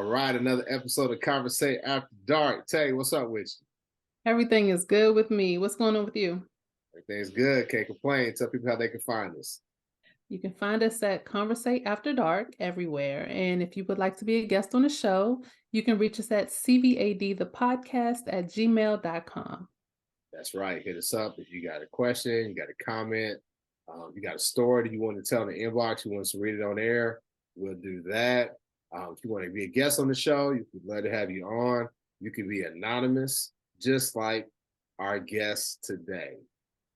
right, another episode of Conversate After Dark. Tay, what's up with you? Everything is good with me. What's going on with you? Everything's good. Can't complain. Tell people how they can find us. You can find us at Conversate After Dark everywhere. And if you would like to be a guest on the show, you can reach us at CVAD the podcast at gmail.com. That's right. Hit us up if you got a question, you got a comment, you got a story that you want to tell in the inbox, you want us to read it on air, we'll do that. If you want to be a guest on the show, we'd love to have you on. You can be anonymous, just like our guest today.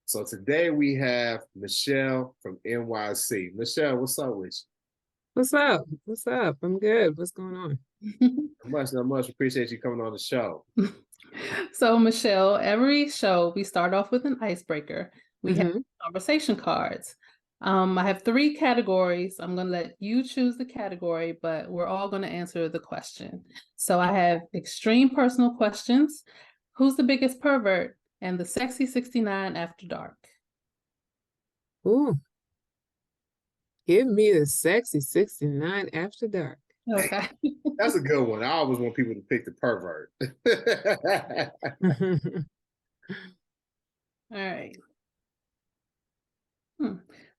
So today we have Michelle from NYC. Michelle, what's up with What's up? What's up? I'm good. What's going on? you? Not much. Appreciate you coming on the show. So, Michelle, every show we start off with an icebreaker. We have conversation cards. I have 3 categories. I'm going to let you choose the category, but we're all going to answer the question. So I have extreme personal questions, who's the biggest pervert, and the sexy 69 after dark. Ooh. Give me the sexy 69 after dark. Okay. That's a good one. I always want people to pick the pervert. All right.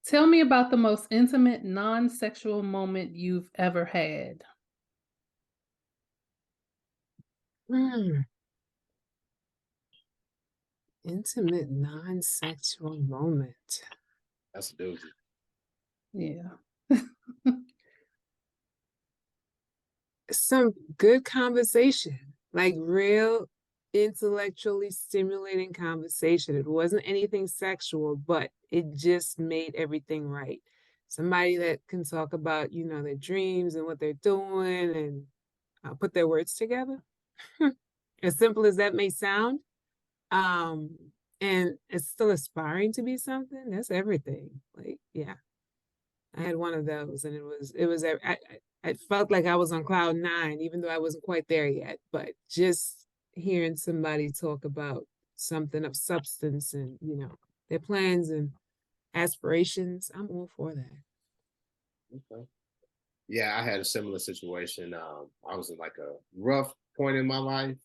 Tell me about the most intimate, non-sexual moment you've ever had. Intimate, non-sexual moment. That's a doozy. Yeah. Some good conversation, like real intellectually stimulating conversation. It wasn't anything sexual, but it just made everything right. Somebody that can talk about, their dreams and what they're doing and put their words together. As simple as that may sound. And it's still aspiring to be something. That's everything. Like, yeah. I had one of those, and I felt like I was on cloud 9, even though I wasn't quite there yet. But just hearing somebody talk about something of substance and, their plans and aspirations, I'm all for that. Okay. Yeah, I had a similar situation. I was in like a rough point in my life,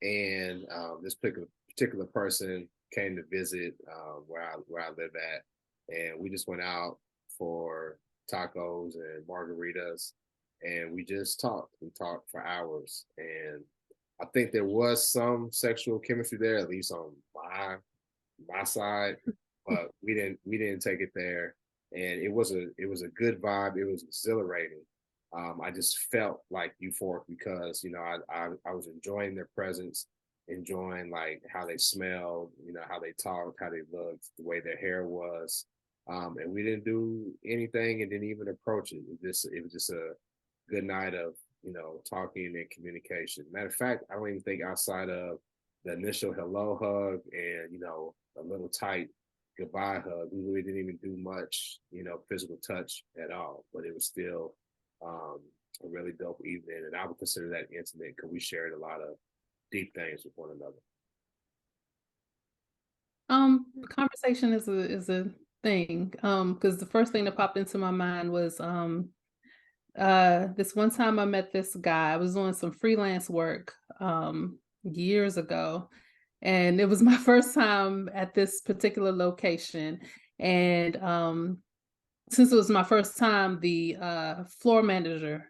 and this particular person came to visit where I live at, and we just went out for tacos and margaritas, and we just talked. We talked for hours, and I think there was some sexual chemistry there, at least on my side, but we didn't take it there, and it was a good vibe. It was exhilarating. I just felt like euphoric because I was enjoying their presence, enjoying like how they smelled, how they talked, how they looked, the way their hair was. And we didn't do anything and didn't even approach it. It was just a good night of, talking and communication. Matter of fact, I don't even think outside of the initial hello hug and, a little tight goodbye hug, we really didn't even do much, physical touch at all. But it was still a really dope evening. And I would consider that intimate because we shared a lot of deep things with one another. Conversation is a thing. Because the first thing that popped into my mind was this one time I met this guy. I was doing some freelance work years ago, and it was my first time at this particular location. And since it was my first time, the floor manager,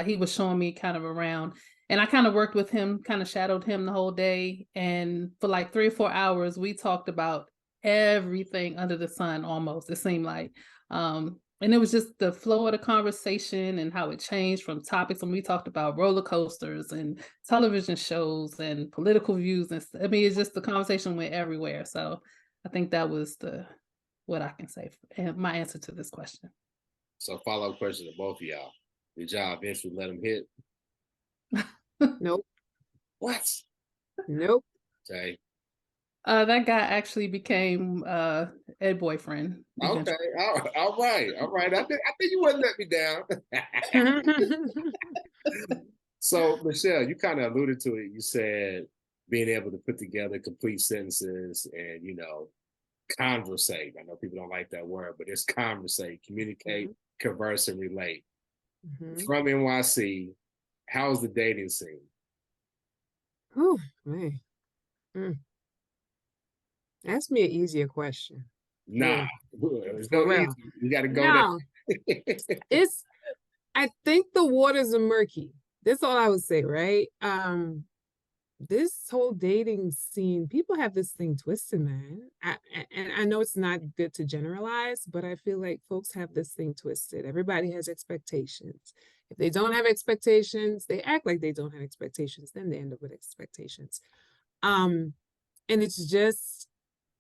he was showing me kind of around, and I kind of worked with him, kind of shadowed him the whole day. And for like 3 or 4 hours, we talked about everything under the sun, almost, it seemed like. And it was just the flow of the conversation and how it changed from topics when we talked about roller coasters and television shows and political views. And I mean, it's just the conversation went everywhere. So I think that was what I can say and my answer to this question. So follow-up question to both of y'all. Did y'all eventually let him hit? Nope. What? Nope. Okay. That guy actually became Ed boyfriend. Okay. All right. I think you wouldn't let me down. So Michelle, you kind of alluded to it. You said being able to put together complete sentences and conversate. I know people don't like that word, but it's conversate, communicate, converse, and relate. From NYC, how's the dating scene? Oh, man. Mm. Ask me an easier question. Nah, For, there's for no easy. real. You got to go No, it's, I think the waters are murky. That's all I would say, right? This whole dating scene, people have this thing twisted, man. And I know it's not good to generalize, but I feel like folks have this thing twisted. Everybody has expectations. If they don't have expectations, they act like they don't have expectations, then they end up with expectations. Um, and it's just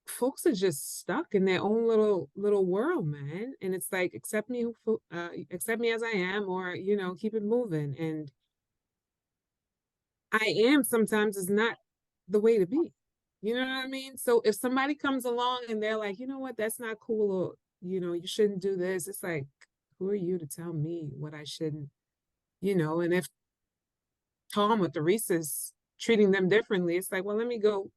folks are just stuck in their own little world, man. And it's like accept me as I am, or keep it moving. And I am sometimes is not the way to be. You know what I mean? So if somebody comes along and they're like, you know what, that's not cool, or you shouldn't do this, it's like, who are you to tell me what I shouldn't, and if Tom or Theresa's treating them differently, it's like, well, let me go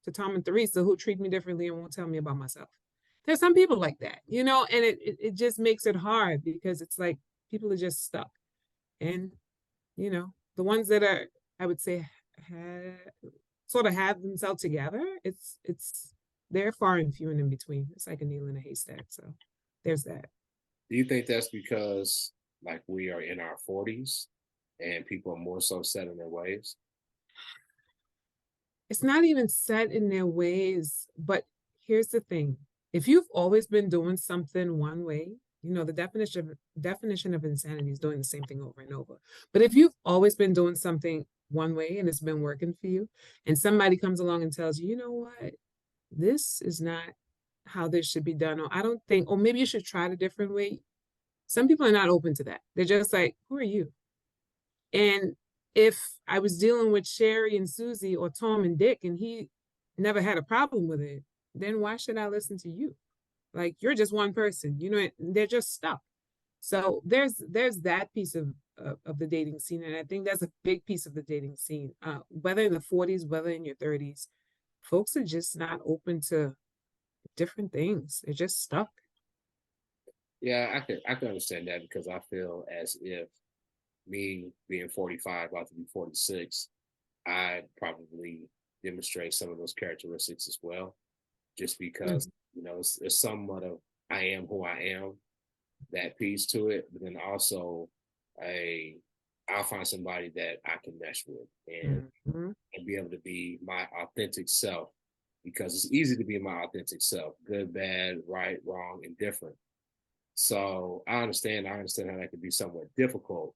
to Tom and Theresa who treat me differently and won't tell me about myself. There's some people like that, and it just makes it hard because it's like people are just stuck. And, the ones that are, I would say, sort of have themselves together, they're far and few and in between. It's like a needle in a haystack. So there's that. Do you think that's because like we are in our 40s and people are more so set in their ways? It's not even set in their ways, but here's the thing. If you've always been doing something one way, the definition of insanity is doing the same thing over and over. But if you've always been doing something one way and it's been working for you, and somebody comes along and tells you, you know what, this is not how this should be done, or I don't think, or maybe you should try it a different way. Some people are not open to that. They're just like, who are you? And if I was dealing with Sherry and Susie or Tom and Dick and he never had a problem with it, then why should I listen to you? Like, you're just one person, they're just stuck. So there's that piece of the dating scene. And I think that's a big piece of the dating scene. Whether in the 40s, whether in your 30s, folks are just not open to different things. They're just stuck. Yeah, I can understand that because I feel as if me being 45, about to be 46, I probably demonstrate some of those characteristics as well, just because, it's somewhat of I am who I am, that piece to it, but then also I'll find somebody that I can mesh with and be able to be my authentic self, because it's easy to be my authentic self, good, bad, right, wrong, and different. So I understand how that could be somewhat difficult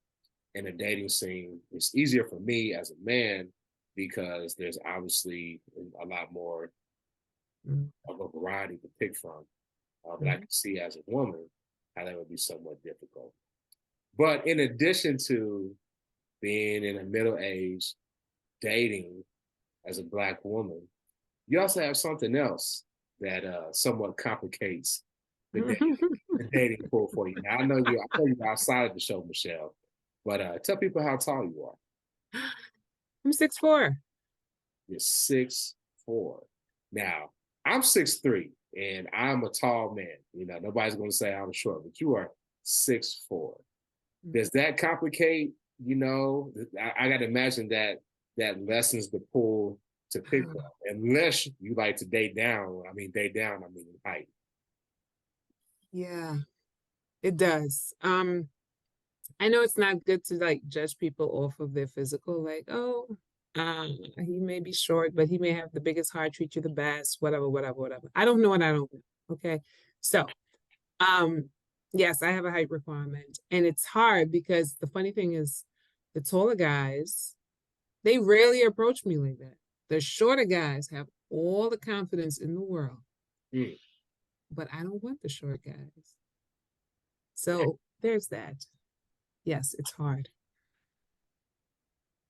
in a dating scene. It's easier for me as a man because there's obviously a lot more of a variety to pick from. But I can see as a woman how that would be somewhat difficult. But in addition to being in a middle age, dating as a Black woman, you also have something else that somewhat complicates the dating pool for you. Now I know you're outside of the show, Michelle, but tell people how tall you are. I'm 6'4". You're 6'4". Now I'm 6'3", and I'm a tall man. Nobody's going to say I'm short, but you are 6'4". Does that complicate? I got to imagine that lessens the pool to pick up, unless you like to date down. I mean in height. Yeah, it does. I know it's not good to like judge people off of their physical, like, oh, he may be short, but he may have the biggest heart, treat you the best, whatever, whatever, whatever. I don't know what I don't know. Okay. So, yes, I have a height requirement, and it's hard because the funny thing is the taller guys, they rarely approach me like that. The shorter guys have all the confidence in the world, but I don't want the short guys. So there's that. Yes, it's hard.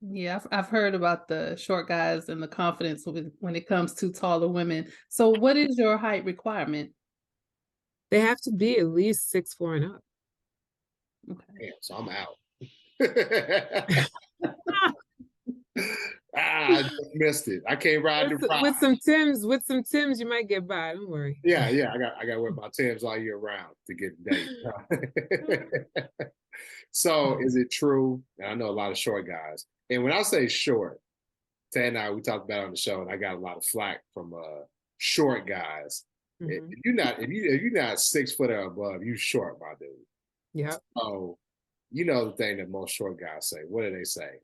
Yeah, I've heard about the short guys and the confidence when it comes to taller women. So what is your height requirement? They have to be at least 6'4" and up. Okay. Yeah, so I'm out. I just missed it. I can't ride the ride. With some Tims, you might get by. Don't worry. Yeah. I got to wear my Tims all year round to get the date. So is it true? And I know a lot of short guys. And when I say short, Tay and I, we talked about it on the show, and I got a lot of flack from short guys. Mhm. If you're not 6 foot or above, you short, my dude. Yep. So you know the thing that most short guys say. What do they say?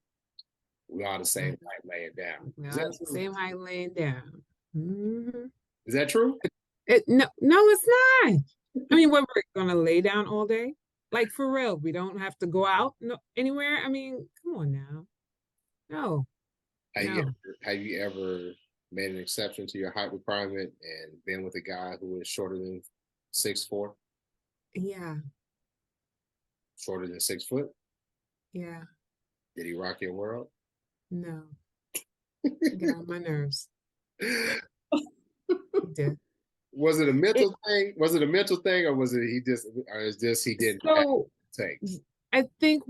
We all the same Right. height laying down. We Is are that the true? same height laying down. Mhm. Is that true? No, no, it's not. I mean, what, we're gonna lay down all day? Like, for real, we don't have to go out anywhere. I mean, come on now. No, no. Have you ever made an exception to your height requirement and been with a guy who is shorter than 6'4", Yeah, shorter than 6 foot? yeah, Did he rock your world? no. Get on my nerves. He did. Was it a It, mental thing? Was it a mental thing, or was it or is this he didn't have so to take? I think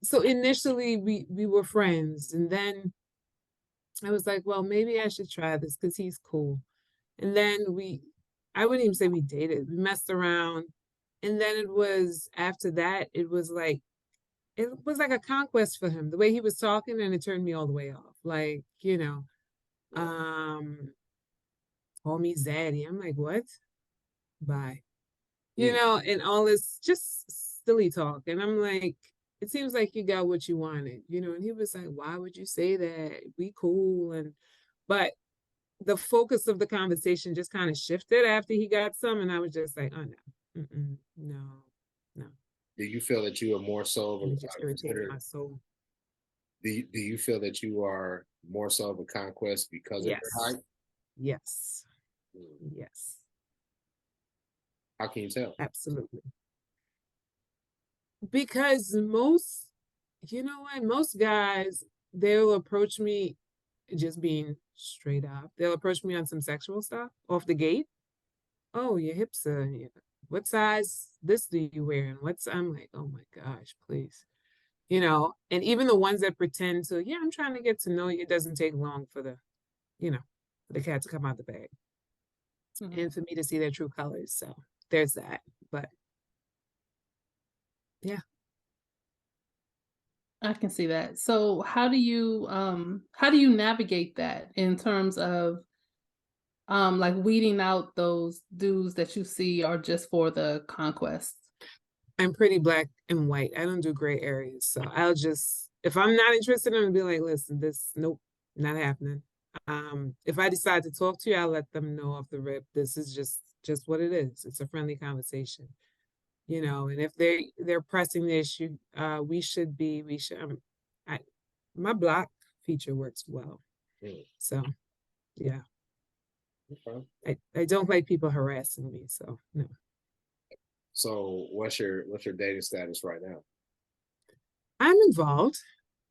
so initially we were friends, and then I was like, well, maybe I should try this because he's cool. And then I wouldn't even say we dated, we messed around. And then it was after that, it was like a conquest for him, the way he was talking, and it turned me all the way off. Like, um, call me Zaddy. I'm like, what? Bye. Mm. And all this just silly talk. And I'm like, it seems like you got what you wanted, and he was like, why would you say that? We cool. But the focus of the conversation just kind of shifted after he got some, and I was just like, oh no, no, no. Do you feel that you are more so of And it just irritated my soul. do you feel that you are more so of a conquest because of your Yes. height? Yes. Mm. Yes. How can you tell? Absolutely. Because most guys, they'll approach me just being straight up. They'll approach me on some sexual stuff off the gate. Oh, your hips are, what size this do you wear? And I'm like, oh my gosh, please. And even the ones that pretend to, yeah, I'm trying to get to know you, it doesn't take long for the cat to come out the bag and for me to see their true colors. So there's that. But yeah. I can see that. So how do you navigate that in terms of like weeding out those dudes that you see are just for the conquest? I'm pretty black and white. I don't do gray areas. So if I'm not interested, I'm gonna be like, listen, nope, not happening. If I decide to talk to you, I'll let them know off the rip. This is just what it is. It's a friendly conversation, and if they're pressing the issue, we should, I, my block feature works well. Mm. So yeah. Okay. I don't like people harassing me, so no. So what's your dating status right now? I'm involved.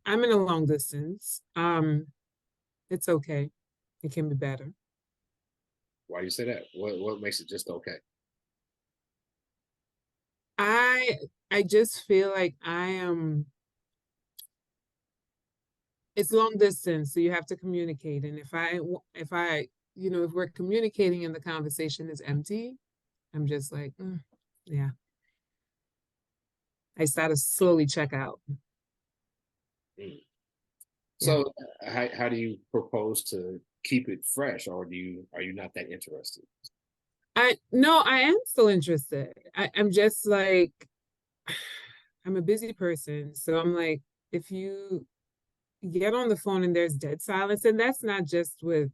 I'm in a long distance. It's okay. It can be better. Why do you say that? What makes it just okay? I I just feel like it's long distance, so you have to communicate. And if we're communicating and the conversation is empty, I'm just like, yeah. I start to slowly check out. Mm. Yeah. So how do you propose to keep it fresh, or are you not that interested? No, I am still interested. I'm just like, I'm a busy person. So I'm like, if you get on the phone and there's dead silence, and that's not just with,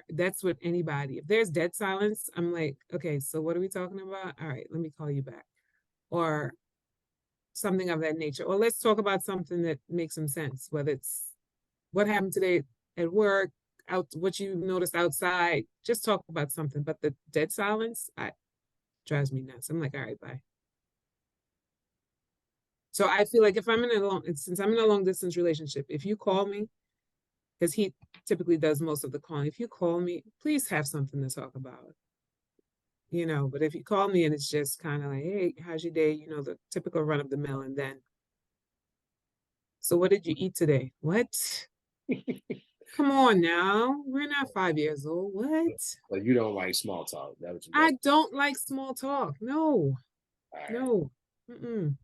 that's with anybody. If there's dead silence, I'm like, okay, so what are we talking about? All right, let me call you back. Or something of that nature. Or let's talk about something that makes some sense, whether it's what happened today at work, what you noticed outside. Just talk about something. But the dead silence, drives me nuts. I'm like, all right, bye. So I feel like since I'm in a long distance relationship, if you call me, because he typically does most of the calling, if you call me, please have something to talk about. But if you call me and it's just kind of like, hey, how's your day? The typical run of the mill. And then, so what did you eat today? What? Come on now. We're not 5 years old. What? Like, you don't like small talk. That was I don't like small talk. No. all right. No. Mm-mm.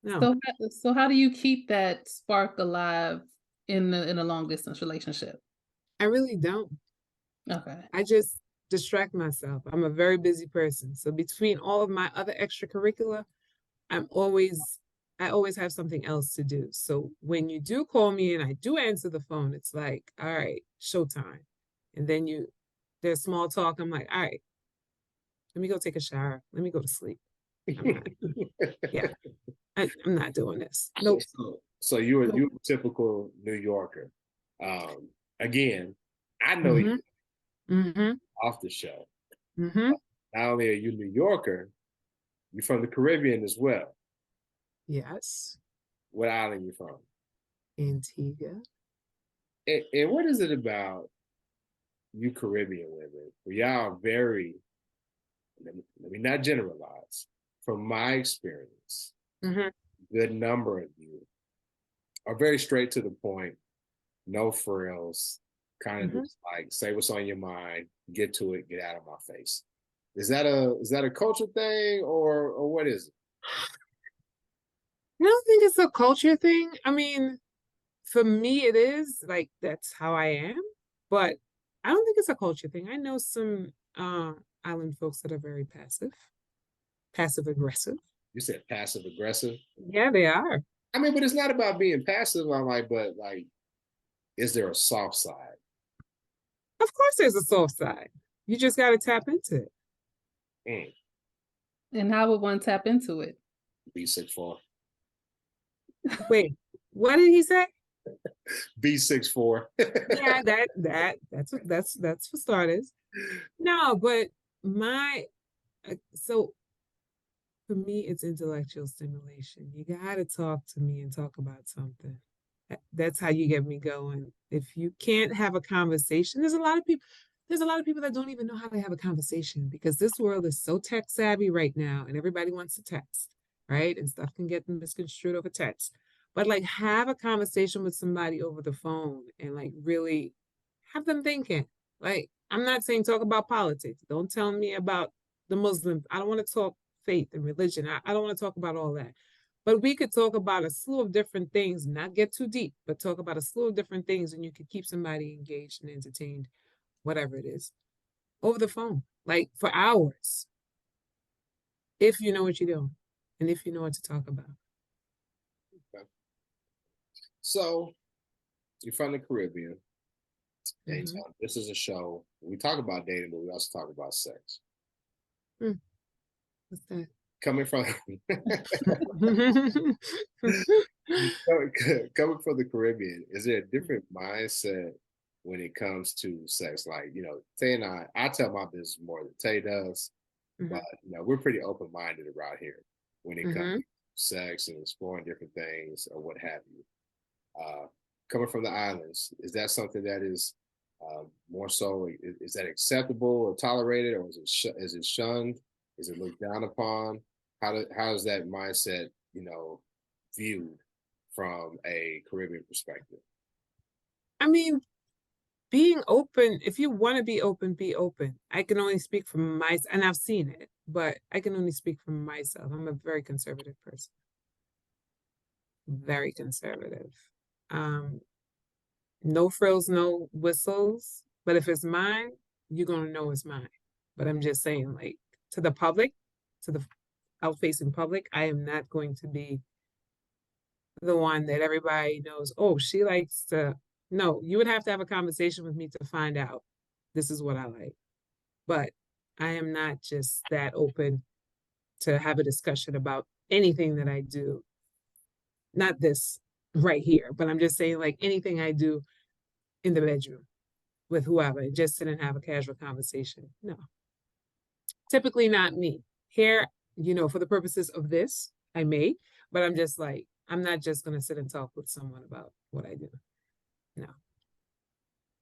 No, So how do you keep that spark alive in a long distance relationship? I really don't. Okay. I just distract myself. I'm a very busy person. So between all of my other extracurricular, I'm always I always have something else to do. So when you do call me and I do answer the phone, it's like, all right, showtime. And then there's small talk. I'm like, all right, let me go take a shower. Let me go to sleep. I'm not, yeah, I'm not doing this. Nope. So you're Nope. a typical New Yorker. Again, I know you Mm-hmm. Mm-hmm. off the show. Mm-hmm. Not only are you New Yorker, you're from the Caribbean as well. Yes. What island you from? Antigua. And what is it about you Caribbean women? Y'all are very, let me not generalize. From my experience, Mm-hmm. good number of you are very straight to the point, no frills, kind of Mm-hmm. just like say what's on your mind, get to it, get out of my face. Is that a culture thing or what is it? I don't think it's a culture thing. I mean, for me, it is like that's how I am, but I don't think it's a culture thing. I know some island folks that are very passive aggressive. You said passive aggressive. Yeah, they are. I mean, but it's not about being passive. I'm like, but like, is there a soft side? Of course, there's a soft side. You just got to tap into it. Mm, And how would one tap into it? B64. Wait, what did he say? B64. Yeah, that's for starters. No, but my so for me, it's intellectual stimulation. You gotta talk to me and talk about something. That's how you get me going. If you can't have a conversation, there's a lot of people that don't even know how to have a conversation because this world is so tech savvy right now and everybody wants to text, right? And stuff can get misconstrued over text. But like have a conversation with somebody over the phone and like really have them thinking. Like, I'm not saying talk about politics. Don't tell me about the Muslim. I don't want to talk faith and religion. I don't want to talk about all that. But we could talk about a slew of different things, not get too deep, but talk about a slew of different things, and you could keep somebody engaged and entertained, whatever it is, over the phone, like for hours, if you know what you're doing and if you know what to talk about. Okay. So you're from the Caribbean. And Mm-hmm. this is a show. We talk about dating, but we also talk about sex. What's that? Coming from coming from the Caribbean, is there a different mindset when it comes to sex? Like, Tay and I tell my business more than Tay does, Mm-hmm. but we're pretty open-minded around here when it comes Mm-hmm. to sex and exploring different things or what have you. Coming from the islands, is that something that is more so? Is that acceptable or tolerated, or is it shunned? Is it looked down upon? How is that mindset, viewed from a Caribbean perspective? I mean, being open, if you want to be open, be open. I can only speak from myself, and I've seen it, but I can only speak from myself. I'm a very conservative person, very conservative. Um, no frills, no whistles. But if it's mine, you're gonna know it's mine. But I'm just saying, like to the public, to the out-facing public, I am not going to be the one that everybody knows. Oh, she likes to. No, you would have to have a conversation with me to find out this is what I like. But I am not just that open to have a discussion about anything that I do. Not this right here, but I'm just saying like anything I do in the bedroom with whoever, just sit and have a casual conversation. No, typically not me. Here, for the purposes of this, I may, but I'm just like, I'm not just going to sit and talk with someone about what I do. No.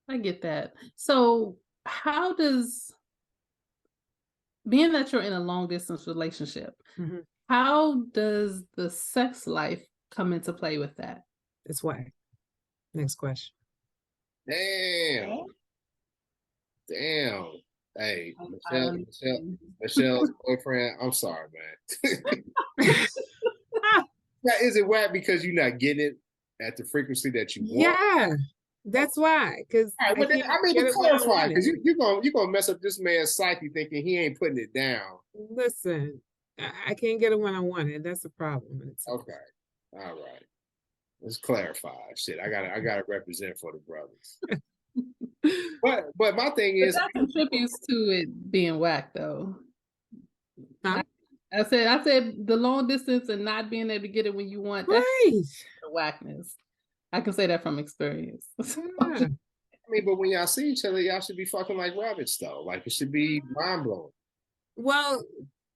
I get that. So how does being that you're in a long distance relationship, Mm-hmm. how does the sex life come into play with that? It's whack. Next question. Damn. Damn. Hey, I understand. Michelle's boyfriend. I'm sorry, man. Now, is it whack because you're not getting it at the frequency that you want? Yeah, that's why. Because All right, I well, can't I mean, get to it when I clarify, want because it. you're gonna mess up this man's psyche thinking he ain't putting it down. Listen, I can't get it when I want it. That's the problem. Okay, all right. Let's clarify. Shit, I gotta represent for the brothers. But my thing But is, that contributes to it being whack, though. Huh? I said the long distance and not being able to get it when you want, that's Right. the whackness. I can say that from experience. Yeah. I mean, but when y'all see each other, y'all should be fucking like rabbits, though. Like it should be mind blowing. Well,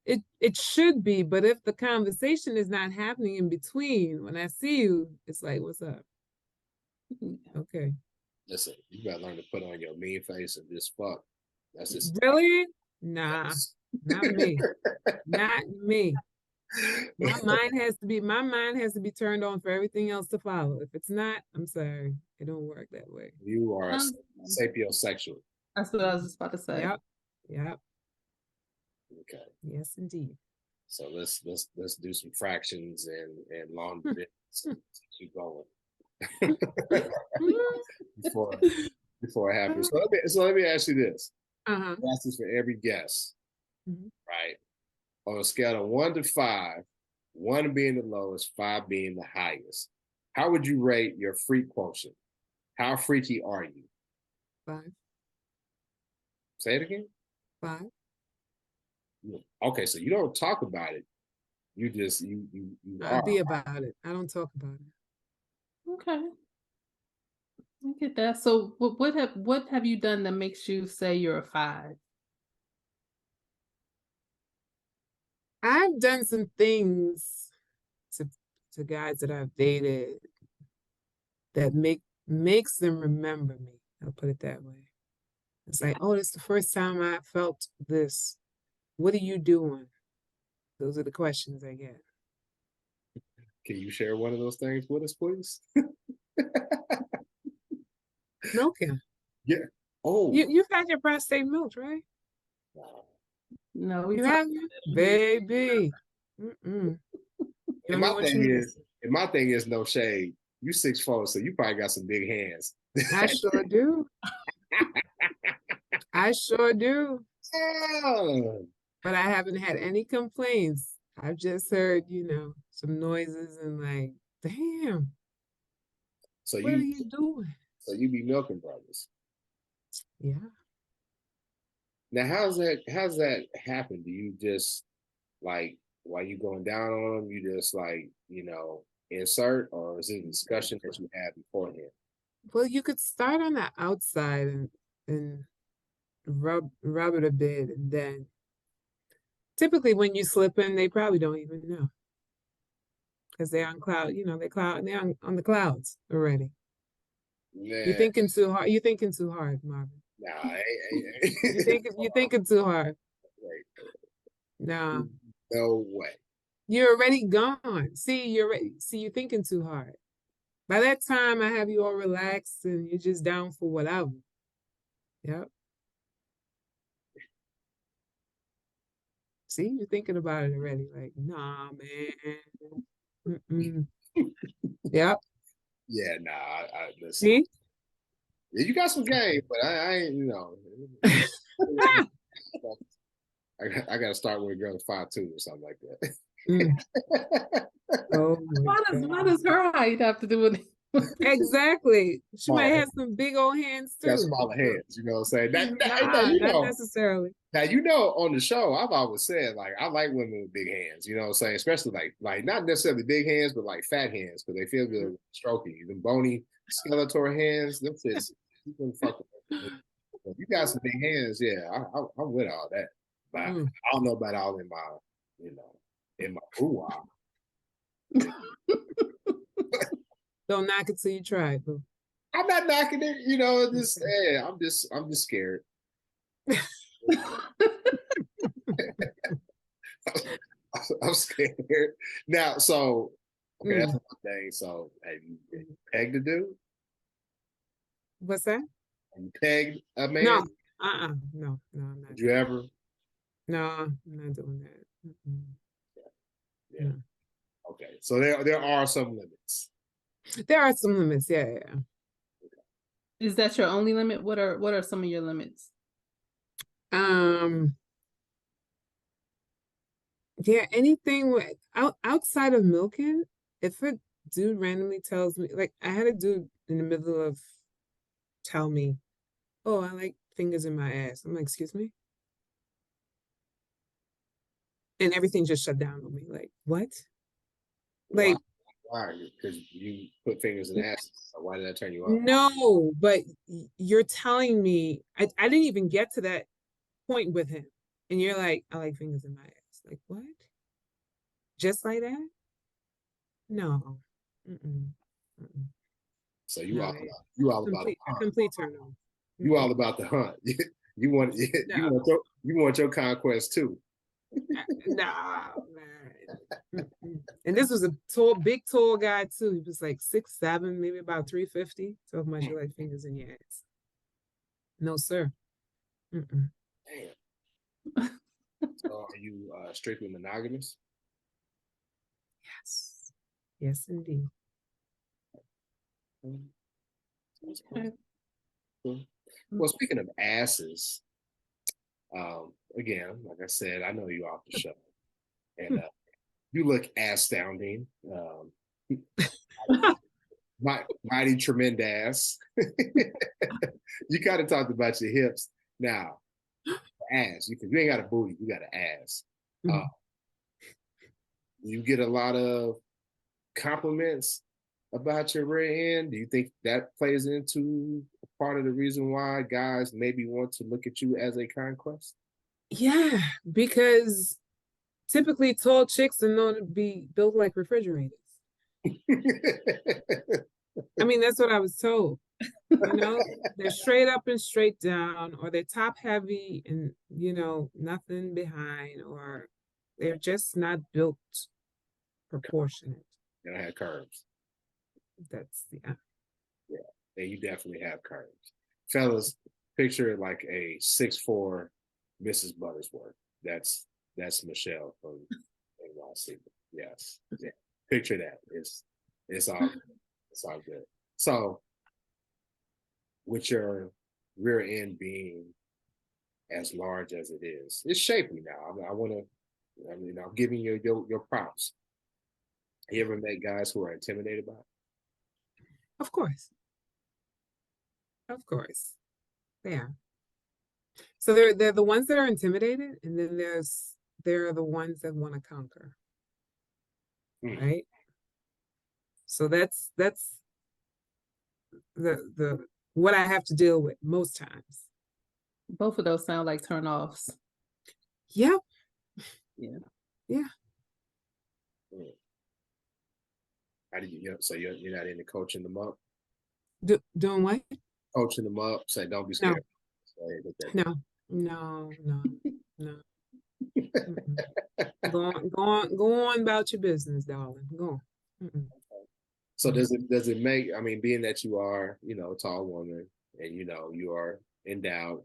it should be, but if the conversation is not happening in between, when I see you, it's like, what's up? Okay. Listen, you gotta learn to put on your mean face and just fuck. That's just Really? Nah, not me. Not me. My mind has to be turned on for everything else to follow. If it's not, I'm sorry. It don't work that way. You are sapiosexual. That's what I was just about to say. Yep. Yep. Okay. Yes, indeed. So let's do some fractions and long divisions and keep going before it happens. So let me ask you this. Uh-huh. I ask this for every guest, Mhm. right? On a scale of 1 to 5, 1 being the lowest, 5 being the highest, how would you rate your freak quotient? How freaky are you? 5. Say it again. 5. Okay, so you don't talk about it. You just you I are. be about it. I don't talk about it. Okay. I get that. So what have you done that makes you say you're a 5? I've done some things to guys that I've dated that makes them remember me. I'll put it that way. It's like, oh, this is the first time I felt this. What are you doing? Those are the questions I get. Can you share one of those things with us, please? Milking. Yeah. Oh. You've had your prostate milked, right? No, we You talked haven't, baby. Mm-mm. And my thing is no shade. You 6'4", so you probably got some big hands. I sure do. I sure do. Oh. But I haven't had any complaints. I've just heard, some noises and like, damn, So what are you doing? So you be milking brothers. Yeah. Now how's that happen? Do you just like while you going down on them, you just like, insert, or is it a discussion that you had beforehand? Well, you could start on the outside and rub it a bit, and then typically when you slip in, they probably don't even know. Because they're on they're on the clouds already. Man. You're thinking too hard. You're thinking too hard, Marvin. Nah, You're thinking too hard. Nah. No way. You're already gone. See, you're thinking too hard. By that time, I have you all relaxed and you're just down for whatever. Yep. See, you're thinking about it already. Like, nah, man. Mm-mm. Yep. Yeah, nah. I listen. See? Yeah, you got some game, but I ain't. I got to start with a girl 5'2" or something like that. Mm. Oh why does her height have to do with it? Exactly. She might have some big old hands too. Got smaller hands, you know what I'm saying? Not necessarily. Now on the show, I've always said like I like women with big hands, you know what I'm saying? Especially like not necessarily big hands, but like fat hands because they feel good stroking you. The bony Skeletor hands, them fits. You can fuck with them. If you got some big hands, yeah, I'm with all that. But I don't know about all in my, in my hoo-ah. Don't knock it till you try it, boo. I'm not knocking it, I'm just scared. I'm scared. Now, so okay, that's one thing. So have you pegged a dude? What's that? Have you pegged a man? No. No, I'm not. Did you ever? No, I'm not doing that. Yeah. Okay, so there are some limits. There are some limits, yeah. Is that your only limit? What are some of your limits? Yeah, anything with outside of milking, if a dude randomly tells me, like I had a dude in the middle of tell me, "Oh, I like fingers in my ass." I'm like, "Excuse me?" And everything just shut down on me. Like, what? Why? Like, Why? Because you put fingers in asses. So why did that turn you off? no, but you're telling me I didn't even get to that point with him. And you're like, "I like fingers in my ass." Like, what? Just like that? No. Mm-mm. Mm-mm. So No, you all about the a hunt. complete turn on. You all about the hunt. You want No, you want your conquest too. no, man. Mm-mm. And this was a big, tall guy too. He was like 6'7", maybe about 350. Talking about you like fingers in your ass. No, sir. Mm-mm. Damn. So are you strictly monogamous? Yes. Yes, indeed. That's cool. Cool. Well, speaking of asses, again, like I said, I know you off the show, and you look astounding. Mighty tremendous. You kind of talked about your hips. Now, ass. You ain't got a booty. You got an ass. You get a lot of compliments about your rear end. Do you think that plays into part of the reason why guys maybe want to look at you as a conquest? Yeah, because typically tall chicks are known to be built like refrigerators. I mean, that's what I was told. You know, they're straight up and straight down, or they're top heavy and, nothing behind, or they're just not built proportionate. They don't have curves. That's, Yeah, and you definitely have curves. Fellas, picture like a 6'4" Mrs. Buttersworth. That's Michelle from NYC. Yes. Yeah. Picture that. It's all good. So with your rear end being as large as it is, it's shapely now. I'm giving you your props. You ever met guys who are intimidated by it? Of course. Of course. Yeah. So they're the ones that are intimidated, and then there are the ones that want to conquer. Right? So that's the what I have to deal with most times. Both of those sound like turnoffs. Yep. Yeah. Yeah. How do you? So you're not into coaching them up? Doing what? Coaching them up. Say don't be scared. No. Go on about your business, darling. Go on. So does it make? I mean, being that you are, a tall woman, and you are endowed,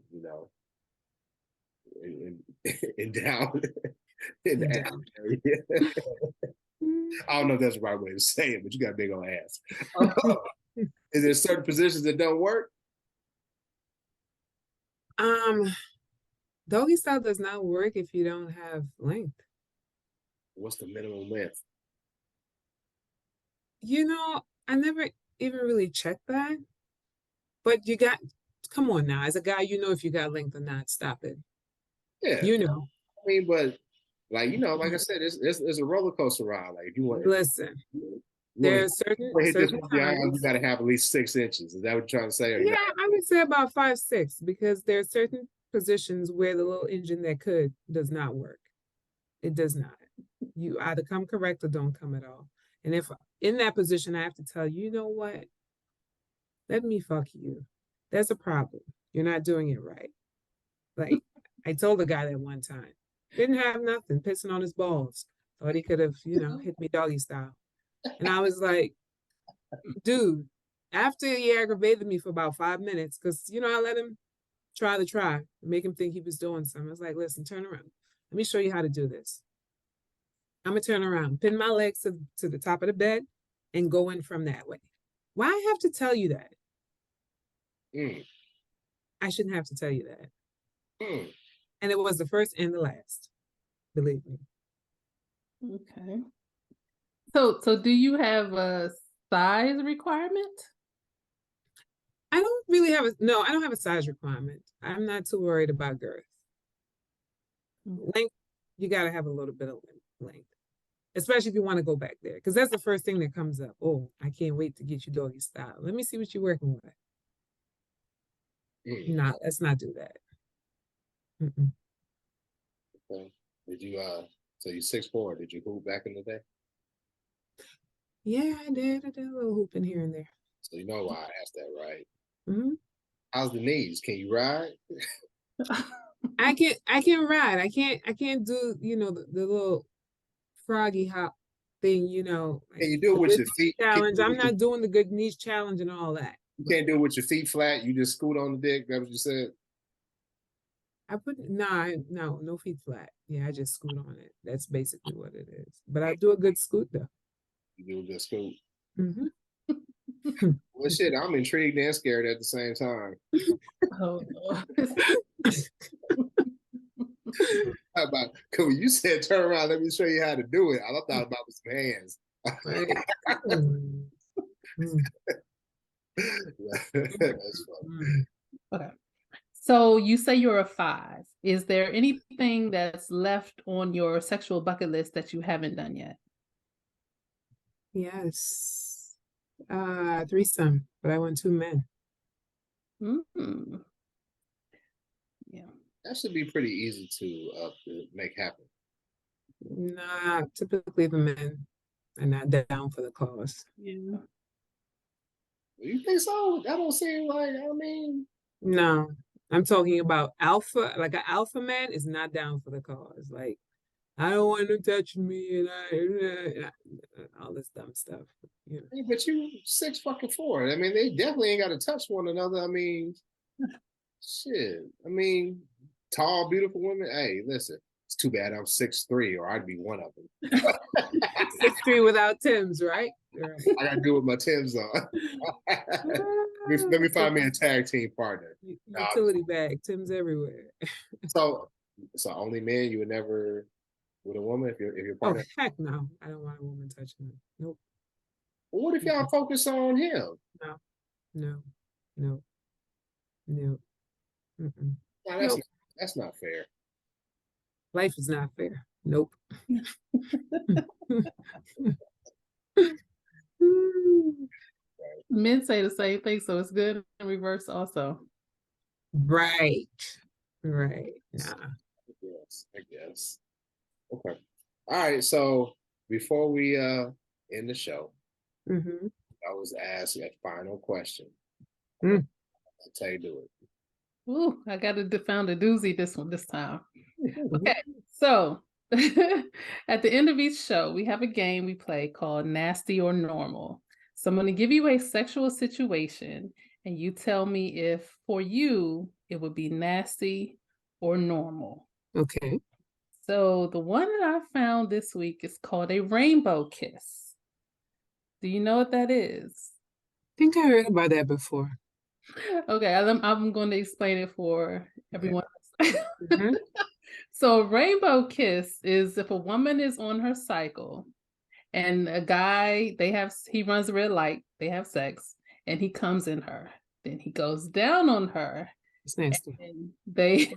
endowed in the ass area. I don't know if that's the right way to say it, but you got a big old ass. Is there certain positions that don't work? Doggy style does not work if you don't have length. What's the minimum length? I never even really checked that. But come on now, as a guy, if you got length or not. Stop it. Yeah. I mean, but like I said, it's a roller coaster ride. Like if you want, listen, there's certain times you got to have at least 6 inches. Is that what you're trying to say? Yeah, I would say about 5'6", because there are certain positions where the little engine that does not work. It does not. You either come correct or don't come at all. And if in that position, I have to tell you, you know what? Let me fuck you. That's a problem. You're not doing it right. Like, I told the guy that one time. Didn't have nothing, pissing on his balls. Thought he could have, hit me doggy style. And I was like, dude, after he aggravated me for about 5 minutes, because, I let him try, make him think he was doing something. I was like, listen, turn around. Let me show you how to do this. I'm gonna turn around, pin my legs to the top of the bed, and go in from that way. Why I have to tell you that? Mm, I shouldn't have to tell you that. mm. And it was the first and the last, believe me. Okay. So do you have a size requirement? I don't really have no, I don't have a size requirement. I'm not too worried about girth. Length, you gotta have a little bit of length. Especially if you want to go back there. Because that's the first thing that comes up. Oh, I can't wait to get you doggy style. Let me see what you're working with. Mm. No, let's not do that. Mm-mm. Okay. Did you so you 6'4"? Did you hoop back in the day? Yeah, I did. I did a little hooping here and there. So you know why I asked that, right? Hmm. How's the knees? Can you ride? I can ride. I can't do, the little froggy hop thing, like Can you do it the with good your knees feet? Can challenge. you, do it I'm with your, not doing the good knees challenge and all that. you But can't do it with your feet flat. You just scoot on the dick. That's what you said. I put no feet flat. Yeah, I just scoot on it. That's basically what it is. But I do a good scoot though. You do just scoot. Hmm. Well, shit, I'm intrigued and scared at the same time. Oh, How about, cause when you said turn around, let me show you how to do it. I thought about with some hands. Right. Mm. Mm. That's funny. Mm. okay. So you say you're a 5. Is there anything that's left on your sexual bucket list that you haven't done yet? Yes. Threesome, but I want 2 men. Mm. Yeah. That should be pretty easy to make happen. Nah, typically the men are not down for the cause. Yeah. You think so? That don't seem like. I mean, No, I'm talking about alpha, like an alpha man is not down for the cause. Like, I don't want them touching me and all this dumb stuff. but you 6'4". I mean, they definitely ain't got to touch one another. I mean, shit. I mean, tall, beautiful women. Hey, listen. It's too bad I'm 6'3", or I'd be one of them. 6'3" without Tim's, right? Right. I gotta do it with my Tim's on. Let me find me a tag team partner. Utility bag, Tim's everywhere. So, so only men, you would never with a woman if your Oh, partner. heck no. I don't want a woman touching me. Nope. Well, what if y'all focus on him? No, no, no, no. Mm-mm. No, Nope. that's not fair. Life is not fair. Nope. Men say the same thing, so it's good in reverse also. Right. Right. Nah. I guess. Okay. All right. So before we end the show, Mm-hmm. I was asked a final question. Mm. That's how you do it. Ooh, I got to found a doozy this time. Mm-hmm. Okay, so at the end of each show, we have a game we play called Nasty or Normal. So I'm going to give you a sexual situation, and you tell me if for you it would be nasty or normal. Okay. So the one that I found this week is called a rainbow kiss. Do you know what that is? I think I heard about that before. Okay, I'm going to explain it for everyone else. Mm-hmm. So, rainbow kiss is if a woman is on her cycle and a guy, he runs a red light, they have sex, and he comes in her. Then he goes down on her. It's nasty. And they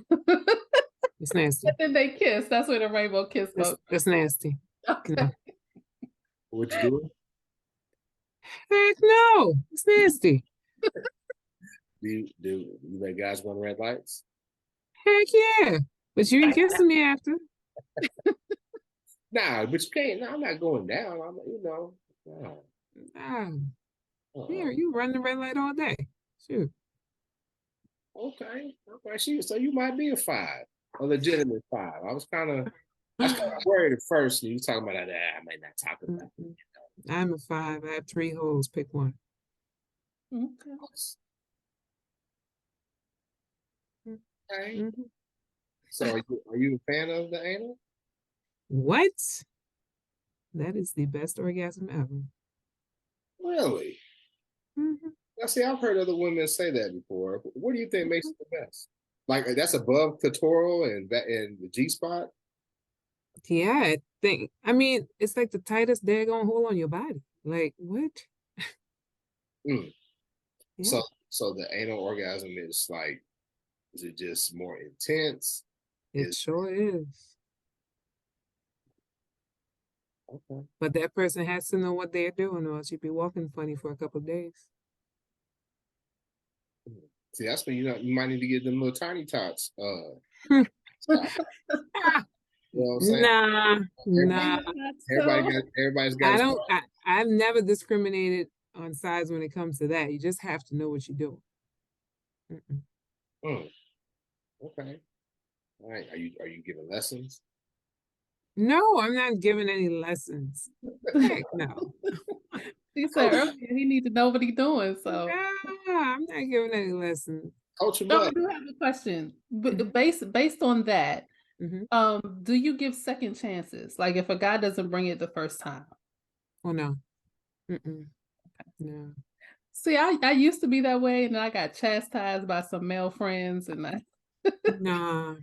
It's nasty. and then they kiss. That's where the rainbow kiss goes. That's nasty. Okay. No. Would you do it? Heck no. It's nasty. Do you let guys run red lights? Heck yeah. But you ain't kissing me after. Nah, but you can't. No, I'm not going down. Nah. Nah. Uh-uh. Here, you run the red light all day. Shoot. Okay. So you might be a 5, a legitimate 5. I was kind of worried at first. You talking about that? I might not talk about. I'm a 5. I have 3 holes. Pick one. Okay. Okay. Mm-hmm. So are you a fan of the anal? What? That is the best orgasm ever. Really? Mm-hmm. I see. I've heard other women say that before. What do you think makes it the best? Like that's above clitoral and the G spot. Yeah, I mean, it's like the tightest daggone hole on your body. Like, what? Mm. Yeah, So the anal orgasm is like, is it just more intense? it Is sure is. okay. But that person has to know what they're doing, or else you'd be walking funny for a couple of days. See, that's when you might need to get them little tiny tots. You know what I'm saying? Nah, nah. Everybody's got I his don't. part. I've never discriminated on size when it comes to that. You just have to know what you're doing. Mm-mm. Mm, okay. All right. Are you giving lessons? No, I'm not giving any lessons. Heck no. She said earlier he need to know what he's doing. So Nah, I'm not giving any lessons. Coach him no, I up. do have a question. Mhm. Based on that, Mhm. do you give second chances? Like if a guy doesn't bring it the first time? Oh no. Mm-mm. No. See, I used to be that way, and then I got chastised by some male friends, and I Nah.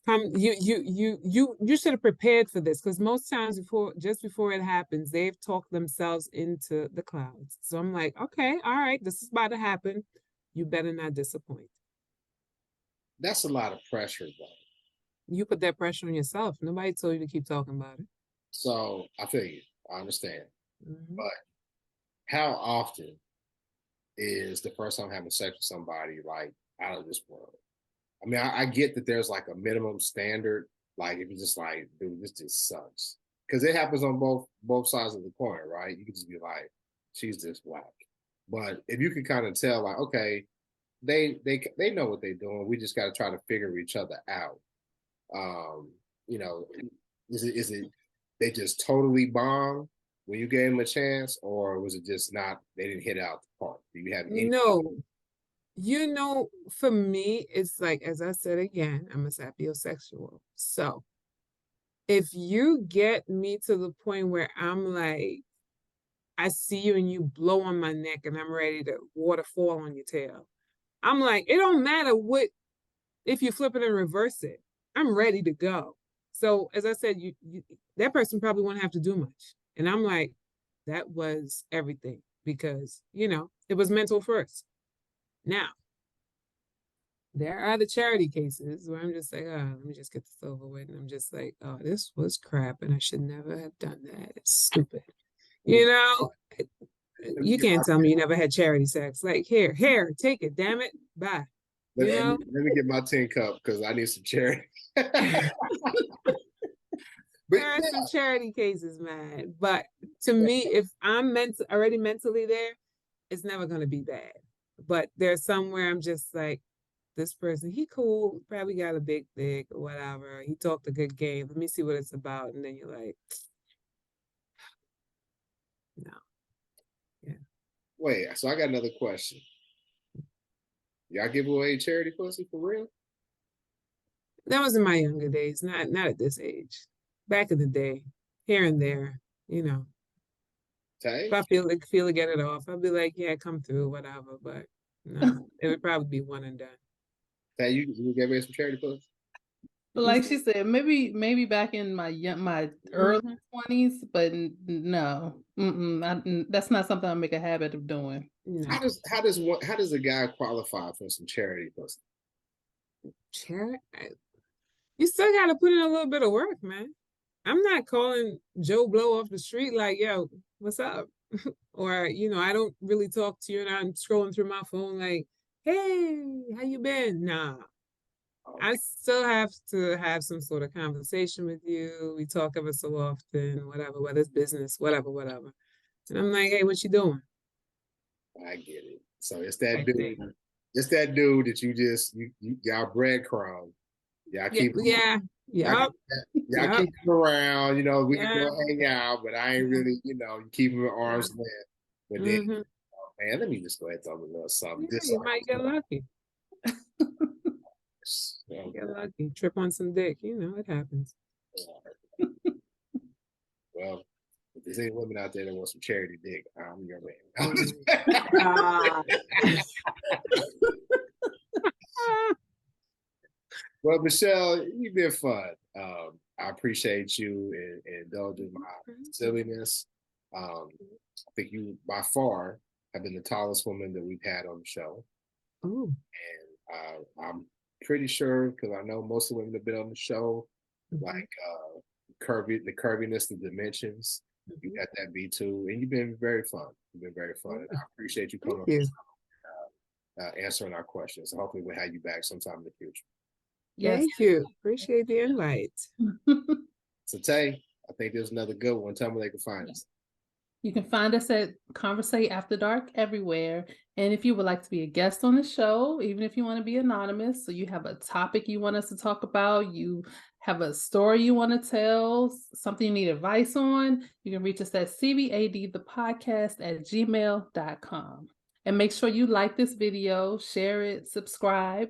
You should have prepared for this because most times just before it happens, they've talked themselves into the clouds. So I'm like, okay, all right, this is about to happen. You better not disappoint. That's a lot of pressure, though. You put that pressure on yourself. Nobody told you to keep talking about it. So I feel you. I understand. Mhm. But how often is the first time having sex with somebody like out of this world? I mean, I get that there's like a minimum standard. Like if you're just like, dude, this just sucks. Because it happens on both sides of the coin, right? You could just be like, she's just whack. But if you can kind of tell, like, okay, they know what they're doing. We just got to try to figure each other out. Um, you know, is it they just totally bomb when you gave them a chance, or was it just not they didn't hit out the park? Do you have any? No, for me, it's like, as I said again, I'm a sapiosexual. So if you get me to the point where I'm like, I see you and you blow on my neck and I'm ready to waterfall on your tail. I'm like, it don't matter what if you flip it and reverse it. I'm ready to go. So as I said, you that person probably won't have to do much. And I'm like, that was everything because, it was mental first. Now, there are the charity cases where I'm just like, oh, let me just get this over with. And I'm just like, oh, this was crap and I should never have done that. It's stupid. You know, Let me you get my can't tell me you never had charity sex. Like, here, take it, damn it, bye. let, You let me, know? let me get my tin cup because I need some charity. But There are some charity cases, man. But to me, if I'm already mentally there, it's never gonna be bad. But there's somewhere I'm just like, this person, he cool, probably got a big dick or whatever. He talked a good game. Let me see what it's about. And then you're like, no, yeah. wait, so I got another question. Y'all give away charity pussy for real? That was in my younger days, not at this age. Back in the day, here and there, if Tay? I feel to get it off, I'll be like, yeah, come through, whatever. But no, it would probably be one and done. Tay, you gave away some charity pussy? like she said, maybe back in my early Mhm. 20s, but no, that's not something I make a habit of doing. No, How does a guy qualify for some charity pussy? Char- you still got to put in a little bit of work, man. I'm not calling Joe Blow off the street like, yo, what's up? Or, I don't really talk to you and I'm scrolling through my phone like, hey, how you been? Nah. I still have to have some sort of conversation with you. We talk ever so often, whatever, whether it's business, whatever. And I'm like, hey, what you doing? I get it. So it's that Type dude. thing. It's that dude that y'all breadcrumb. Y'all Yeah, keep yeah, y'all, yep, y'all yep, keep him around. We can yeah. go hang out, but I ain't really, you keep him at arm's length. But then, Mm-hmm. man, let me just go ahead and throw him a little something. Yeah, Just you might get lucky. so, Get lucky. Trip on some dick. It happens. well, there's any women out there that want some charity dick, I'm your man. Well, Michelle, you've been fun. I appreciate you and indulging my silliness. I think you, by far, have been the tallest woman that we've had on the show. Ooh. And I'm pretty sure, because I know most of the women that have been on the show, like the curviness, the dimensions, you got that B too, and you've been very fun. You've been very fun, and I appreciate you coming on, answering our questions. And hopefully, we'll have you back sometime in the future. Yes. Thank you. Appreciate the invite. So, Tay, I think there's another good one. Tell me where they can find us. You can find us at Conversate After Dark everywhere. And if you would like to be a guest on the show, even if you want to be anonymous, so you have a topic you want us to talk about, you have a story you want to tell, something you need advice on, you can reach us at cvadthepodcast@gmail.com. And make sure you like this video, share it, subscribe.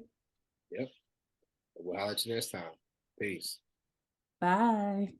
Yep. We'll holler at you next time. Peace. Bye.